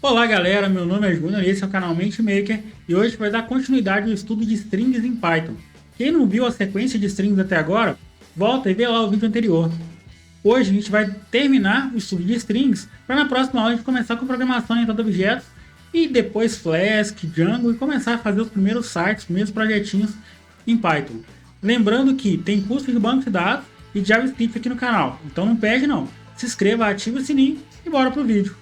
Olá galera, meu nome é Júnior e esse é o canal Mente Maker e hoje vai dar continuidade ao estudo de strings em Python. Quem não viu a sequência de strings até agora, volta e vê lá o vídeo anterior. Hoje a gente vai terminar o estudo de strings para na próxima aula a gente começar com programação orientada a objetos e depois Flask, Django e começar a fazer os primeiros sites, os primeiros projetinhos em Python. Lembrando que tem curso de banco de dados e JavaScript aqui no canal, então não perde não. Se inscreva, ative o sininho e bora pro vídeo.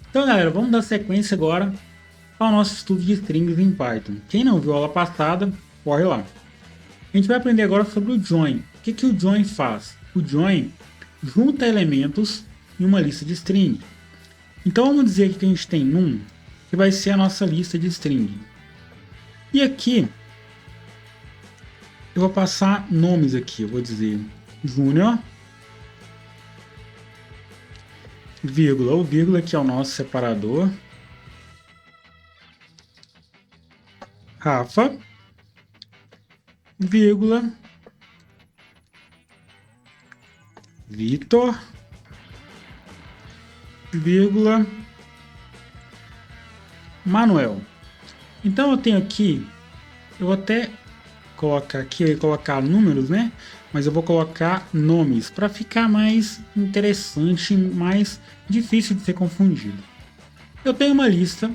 Então galera, vamos dar sequência agora ao nosso estudo de strings em Python. Quem não viu a aula passada, corre lá. A gente vai aprender agora sobre o join. O que o join faz? O join junta elementos em uma lista de string. Então vamos dizer que a gente tem num, que vai ser a nossa lista de string. E aqui, eu vou passar nomes aqui. Eu vou dizer Júnior, vírgula, o vírgula que é o nosso separador, Rafa, vírgula, Vitor, vírgula, Manuel. Então eu tenho aqui, eu vou até colocar aqui, eu ia colocar números, né? Mas eu vou colocar nomes para ficar mais interessante, mais difícil de ser confundido. Eu tenho uma lista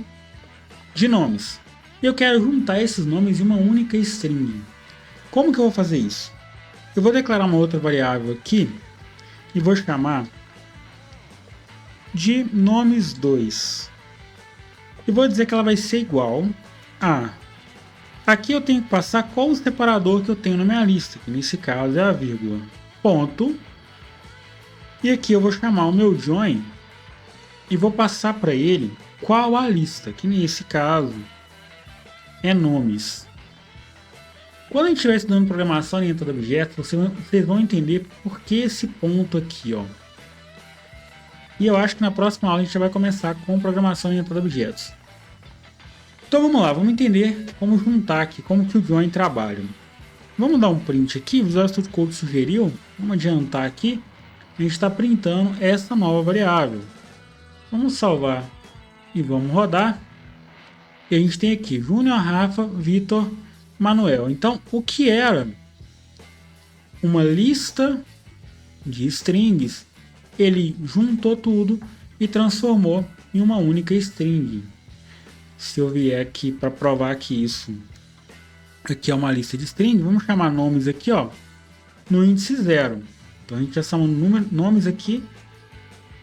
de nomes. Eu quero juntar esses nomes em uma única string. Como que eu vou fazer isso? Eu vou declarar uma outra variável aqui e vou chamar de nomes2. E vou dizer que ela vai ser igual a... Aqui eu tenho que passar qual o separador que eu tenho na minha lista, que nesse caso é a vírgula. Ponto. E aqui eu vou chamar o meu join e vou passar para ele qual a lista, que nesse caso é nomes. Quando a gente estiver estudando programação orientada a objetos, vocês vão entender por que esse ponto aqui, ó. E eu acho que na próxima aula a gente já vai começar com programação orientada a objetos. Então vamos lá, vamos entender como juntar aqui, como que o join trabalha. Vamos dar um print aqui, o Visual Studio Code sugeriu, vamos adiantar aqui, a gente está printando essa nova variável. Vamos salvar e vamos rodar. E a gente tem aqui Júnior, Rafa, Vitor, Manuel. Então o que era uma lista de strings, ele juntou tudo e transformou em uma única string. Se eu vier aqui para provar que isso aqui é uma lista de string, vamos chamar nomes aqui, ó, no índice 0. Então a gente já chama nomes aqui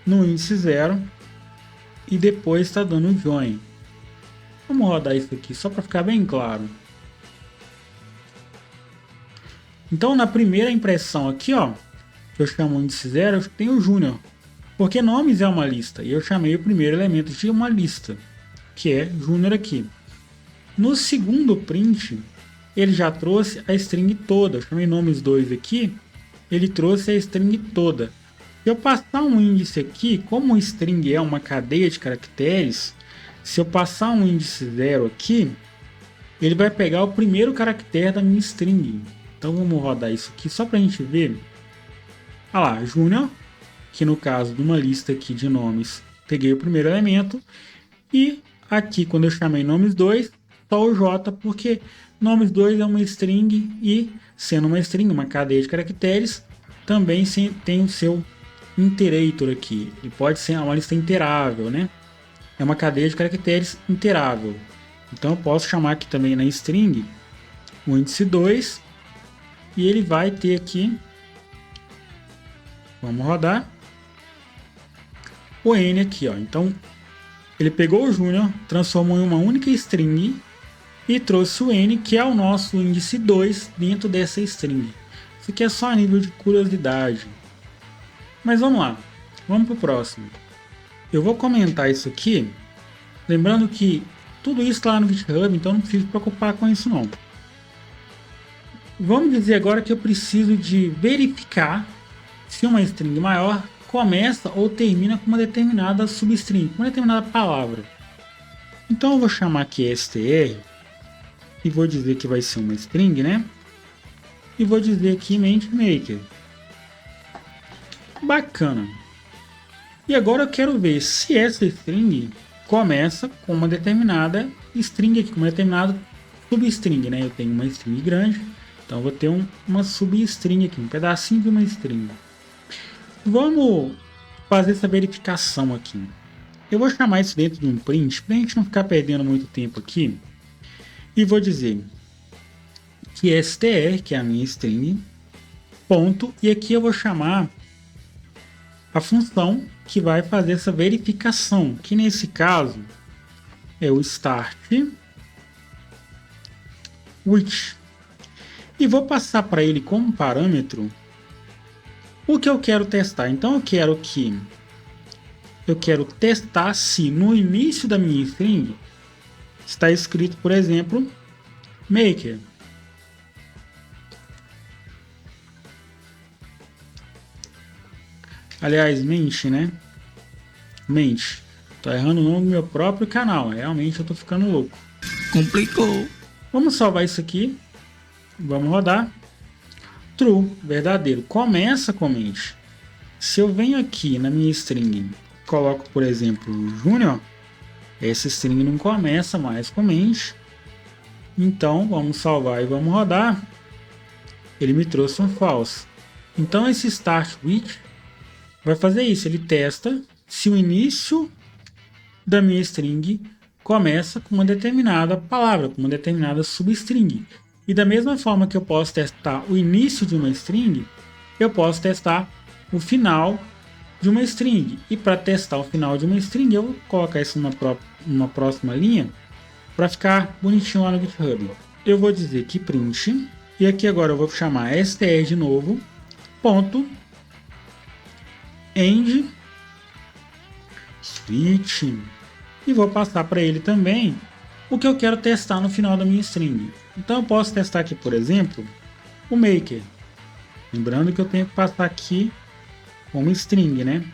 no índice 0 e depois está dando join. Vamos rodar isso aqui só para ficar bem claro. Então na primeira impressão aqui, ó, que eu chamo o índice 0, eu tenho o Júnior, porque nomes é uma lista e eu chamei o primeiro elemento de uma lista, que é Júnior aqui. No segundo print, ele já trouxe a string toda. Eu chamei nomes2 aqui, ele trouxe a string toda. Se eu passar um índice aqui, como o string é uma cadeia de caracteres, se eu passar um índice 0 aqui, ele vai pegar o primeiro caractere da minha string. Então vamos rodar isso aqui só para a gente ver. Olha lá, Júnior, que no caso de uma lista aqui de nomes, peguei o primeiro elemento e aqui, quando eu chamei nomes2, só o J, porque nomes2 é uma string e, sendo uma string, uma cadeia de caracteres, também tem o seu iterator aqui. Ele pode ser uma lista interável, né? É uma cadeia de caracteres interável. Então eu posso chamar aqui também na string o índice 2 e ele vai ter aqui, vamos rodar, o N aqui, ó. Então ele pegou o Júnior, transformou em uma única string e trouxe o N, que é o nosso índice 2 dentro dessa string. Isso aqui é só a nível de curiosidade. Mas vamos lá, vamos para o próximo. Eu vou comentar isso aqui, lembrando que tudo isso está lá no GitHub, então não preciso me preocupar com isso não. Vamos dizer agora que eu preciso de verificar se uma string maior começa ou termina com uma determinada substring, com uma determinada palavra. Então eu vou chamar aqui str e vou dizer que vai ser uma string, né? E vou dizer aqui maker. Bacana. E agora eu quero ver se essa string começa com uma determinada string aqui, com uma determinada substring, né? Eu tenho uma string grande, então eu vou ter uma substring aqui, um pedacinho de uma string. Vamos fazer essa verificação aqui. Eu vou chamar isso dentro de um print, para a gente não ficar perdendo muito tempo aqui. E vou dizer que str, que é a minha string, ponto, e aqui eu vou chamar a função que vai fazer essa verificação, que nesse caso é o start with. E vou passar para ele como parâmetro o que eu quero testar. Então eu quero testar se no início da minha string está escrito, por exemplo, maker. Aliás, mente, né? Mente. Tô errando o nome do meu próprio canal. Realmente eu tô ficando louco. Complicou. Vamos salvar isso aqui. Vamos rodar. True, verdadeiro. Começa com mente. Se eu venho aqui na minha string, coloco, por exemplo, Júnior, essa string não começa mais com mente. Então, vamos salvar e vamos rodar. Ele me trouxe um false. Então, esse start with vai fazer isso. Ele testa se o início da minha string começa com uma determinada palavra, com uma determinada substring. E da mesma forma que eu posso testar o início de uma string, eu posso testar o final de uma string. E para testar o final de uma string, eu vou colocar isso numa próxima linha para ficar bonitinho lá no GitHub. Eu vou dizer que print, e aqui agora eu vou chamar str de novo, ponto, end, switch, e vou passar para ele também o que eu quero testar no final da minha string. Então eu posso testar aqui, por exemplo, o maker. Lembrando que eu tenho que passar aqui como string, né?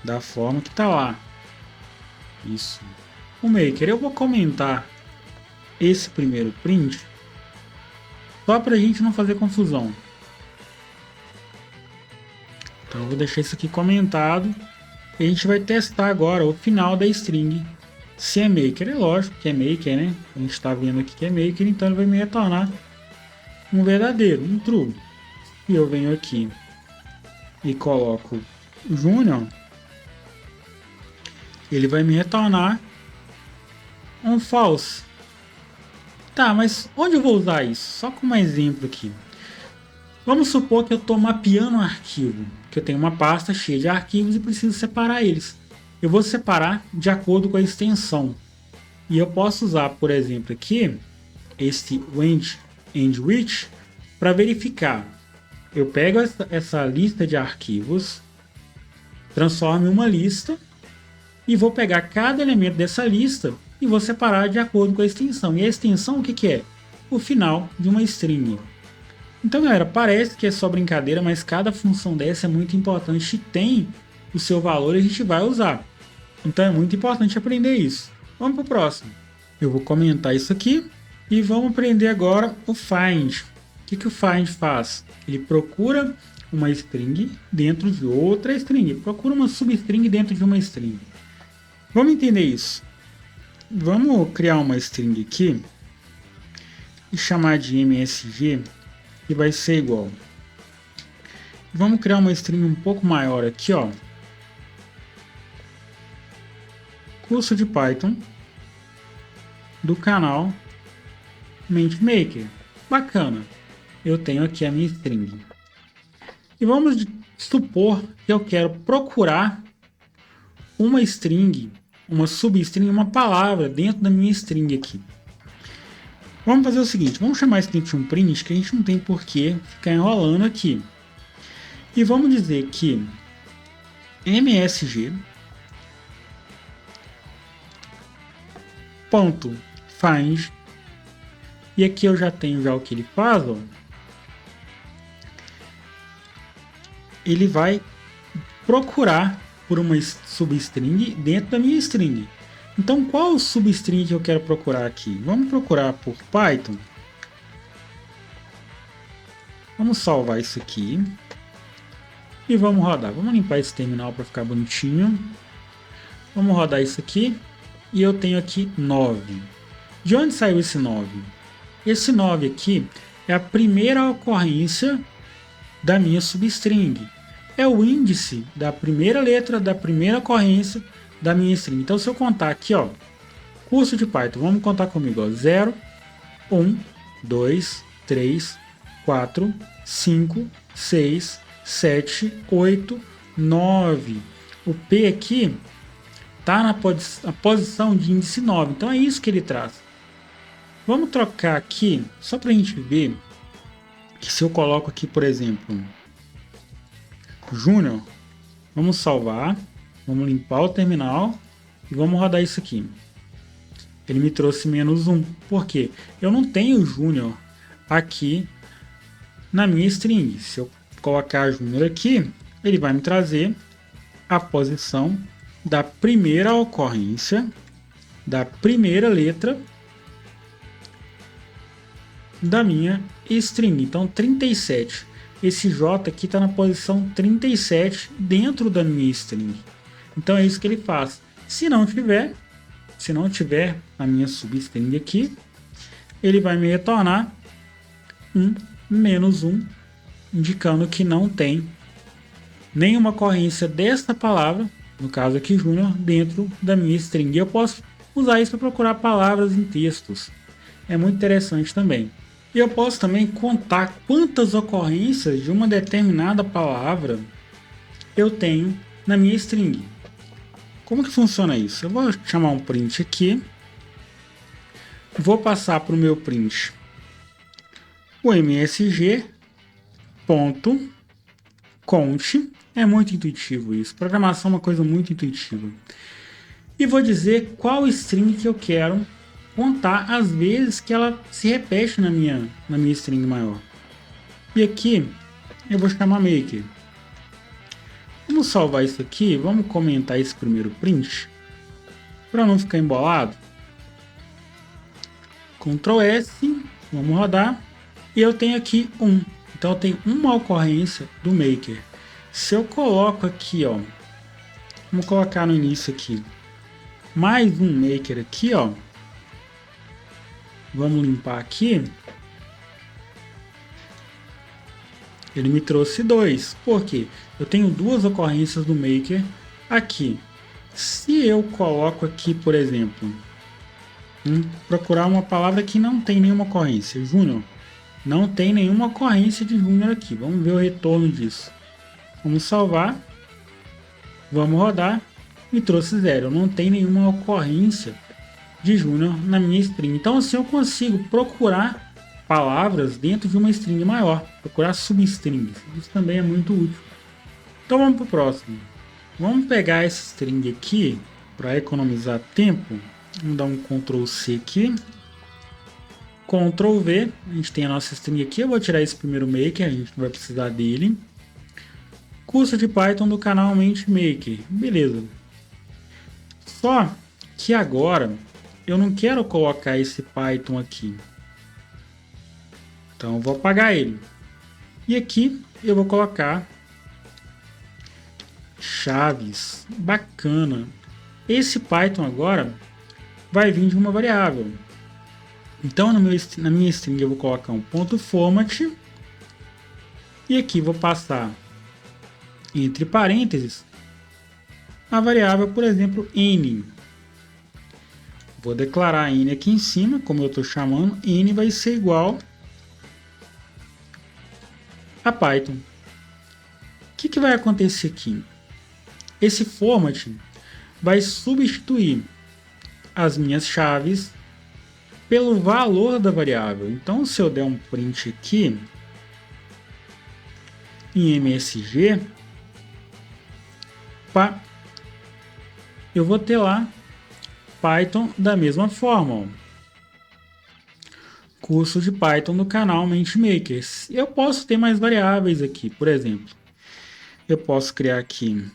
Da forma que está lá. Isso. O maker. Eu vou comentar esse primeiro print só para a gente não fazer confusão. Então eu vou deixar isso aqui comentado. E a gente vai testar agora o final da string. Se é maker, é lógico que é maker, né? A gente está vendo aqui que é maker, então ele vai me retornar um verdadeiro, um true. E eu venho aqui e coloco Júnior, ele vai me retornar um false. Tá, mas onde eu vou usar isso? Só como exemplo aqui. Vamos supor que eu estou mapeando um arquivo, que eu tenho uma pasta cheia de arquivos e preciso separar eles. Eu vou separar de acordo com a extensão. E eu posso usar, por exemplo, aqui, este end with, para verificar. Eu pego essa lista de arquivos, transformo em uma lista, e vou pegar cada elemento dessa lista e vou separar de acordo com a extensão. E a extensão, o que é? O final de uma string. Então, galera, parece que é só brincadeira, mas cada função dessa é muito importante e tem o seu valor e a gente vai usar. Então é muito importante aprender isso. Vamos para o próximo. Eu vou comentar isso aqui e vamos aprender agora o find. O que o find faz? Ele procura uma string dentro de outra string. Procura uma substring dentro de uma string. Vamos entender isso. Vamos criar uma string aqui e chamar de msg, que vai ser igual. Vamos criar uma string um pouco maior aqui, ó. Curso de Python do canal MenteMaker. Bacana. Eu tenho aqui a minha string. E vamos supor que eu quero procurar uma string, uma substring, uma palavra dentro da minha string aqui. Vamos fazer o seguinte, vamos chamar isso de um print, que a gente não tem por que ficar enrolando aqui. E vamos dizer que msg ponto find, e aqui eu já tenho já o que ele faz, ó. Ele vai procurar por uma substring dentro da minha string. Então, qual o substring que eu quero procurar aqui? Vamos procurar por Python. Vamos salvar isso aqui. E vamos rodar. Vamos limpar esse terminal para ficar bonitinho. Vamos rodar isso aqui. E eu tenho aqui 9. De onde saiu esse 9? Esse 9 aqui é a primeira ocorrência da minha substring. É o índice da primeira letra da primeira ocorrência da minha string. Então, se eu contar aqui, ó, curso de Python, vamos contar comigo, ó, 0, 1, 2, 3, 4, 5, 6, 7, 8, 9. O P aqui está na posição de índice 9, então é isso que ele traz. Vamos trocar aqui, só para a gente ver que se eu coloco aqui, por exemplo, Júnior, vamos salvar, vamos limpar o terminal e vamos rodar isso aqui. Ele me trouxe -1, por quê? Eu não tenho Júnior aqui na minha string. Se eu colocar Júnior aqui, ele vai me trazer a posição da primeira ocorrência, da primeira letra da minha string. Então, 37. Esse J aqui está na posição 37 dentro da minha string. Então, é isso que ele faz. Se não tiver a minha substring aqui, ele vai me retornar um -1, indicando que não tem nenhuma ocorrência desta palavra, no caso aqui Júnior, dentro da minha string. Eu posso usar isso para procurar palavras em textos. É muito interessante também. E eu posso também contar quantas ocorrências de uma determinada palavra eu tenho na minha string. Como que funciona isso? Eu vou chamar um print aqui. Vou passar para o meu print o msg.count. É muito intuitivo isso. Programação é uma coisa muito intuitiva. E vou dizer qual string que eu quero contar as vezes que ela se repete na minha string maior. E aqui eu vou chamar maker. Vamos salvar isso aqui. Vamos comentar esse primeiro print para não ficar embolado. Ctrl S, vamos rodar. E eu tenho aqui 1. Então eu tenho uma ocorrência do maker. Se eu coloco aqui, ó, vamos colocar no início aqui, mais um maker aqui, ó. Vamos limpar aqui. Ele me trouxe 2. Por quê? Eu tenho duas ocorrências do maker aqui. Se eu coloco aqui, por exemplo, procurar uma palavra que não tem nenhuma ocorrência, Júnior, não tem nenhuma ocorrência de Júnior aqui. Vamos ver o retorno disso. Vamos salvar. Vamos rodar. Me trouxe 0. Não tem nenhuma ocorrência de Júnior na minha string. Então assim eu consigo procurar palavras dentro de uma string maior. Procurar substrings. Isso também é muito útil. Então vamos para o próximo. Vamos pegar essa string aqui para economizar tempo. Vamos dar um Ctrl C aqui. Ctrl V. A gente tem a nossa string aqui. Eu vou tirar esse primeiro maker. A gente não vai precisar dele. Curso de Python do canal Mente Maker. Beleza. Só que agora eu não quero colocar esse Python aqui. Então eu vou apagar ele. E aqui eu vou colocar chaves. Bacana. Esse Python agora vai vir de uma variável. Então na minha string eu vou colocar um ponto format. E aqui vou passar entre parênteses a variável, por exemplo, n. Vou declarar n aqui em cima, como eu estou chamando, n vai ser igual a Python. O que vai acontecer aqui? Esse format vai substituir as minhas chaves pelo valor da variável. Então, se eu der um print aqui em MSG, eu vou ter lá Python da mesma forma. Ó. Curso de Python do canal Mente Maker. Eu posso ter mais variáveis aqui, por exemplo. Eu posso criar aqui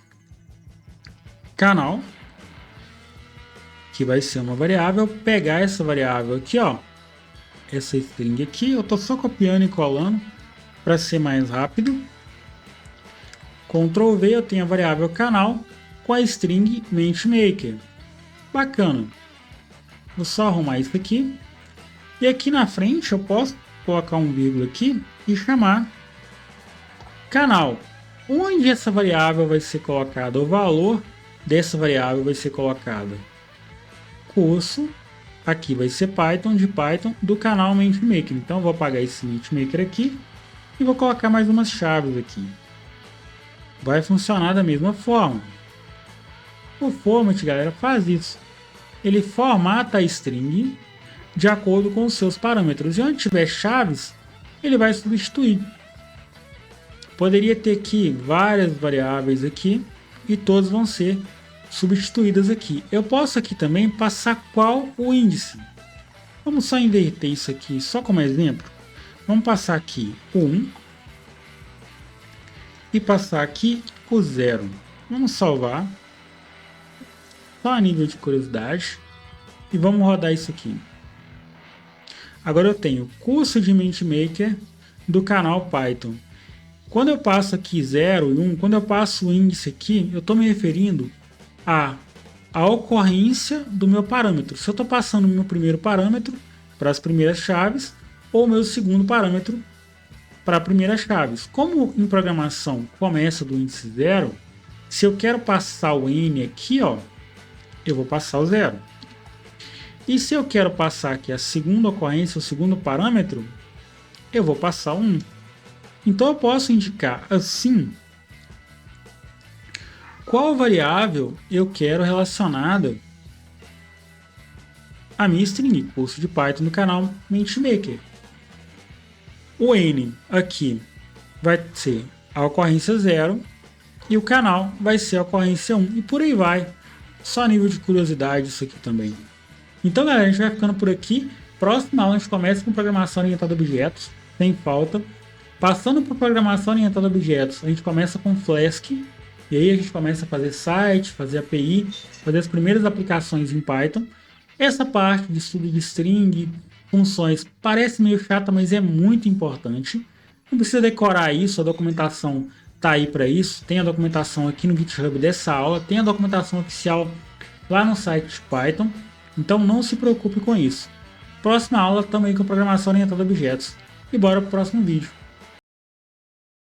canal, que vai ser uma variável, pegar essa variável aqui, ó, essa string aqui, eu tô só copiando e colando para ser mais rápido. Ctrl V, eu tenho a variável canal com a string MenteMaker. Bacana. Vou só arrumar isso aqui. E aqui na frente eu posso colocar um vírgula aqui e chamar canal. Onde essa variável vai ser colocada? O valor dessa variável vai ser colocada. Curso. Aqui vai ser Python de Python do canal MenteMaker. Então eu vou apagar esse MenteMaker aqui e vou colocar mais umas chaves aqui. Vai funcionar da mesma forma. O format, galera, faz isso. Ele formata a string de acordo com os seus parâmetros. E onde tiver chaves, ele vai substituir. Poderia ter aqui várias variáveis aqui e todas vão ser substituídas aqui. Eu posso aqui também passar qual o índice. Vamos só inverter isso aqui só como exemplo. Vamos passar aqui o 1 e passar aqui o 0. Vamos salvar. Só a nível de curiosidade. E vamos rodar isso aqui. Agora eu tenho curso de MenteMaker do canal Python. Quando eu passo aqui 0 e 1, quando eu passo o índice aqui, eu estou me referindo a ocorrência do meu parâmetro. Se eu estou passando o meu primeiro parâmetro para as primeiras chaves ou o meu segundo parâmetro para as primeiras chaves. Como em programação começa do índice 0, se eu quero passar o n aqui, ó, eu vou passar o 0. E se eu quero passar aqui a segunda ocorrência, o segundo parâmetro, eu vou passar o 1. Então eu posso indicar assim qual variável eu quero relacionada à minha string, curso de Python do canal MenteMaker. O n aqui vai ser a ocorrência 0 e o canal vai ser a ocorrência 1 e por aí vai. Só a nível de curiosidade isso aqui também. Então, galera, a gente vai ficando por aqui. Próxima aula a gente começa com programação orientada a objetos, sem falta. Passando por programação orientada a objetos, a gente começa com Flask. E aí a gente começa a fazer site, fazer API, fazer as primeiras aplicações em Python. Essa parte de estudo de string, funções, parece meio chata, mas é muito importante. Não precisa decorar isso, a documentação está aí para isso. Tem a documentação aqui no GitHub dessa aula, tem a documentação oficial lá no site de Python. Então não se preocupe com isso. Próxima aula também com programação orientada a objetos. E bora para o próximo vídeo.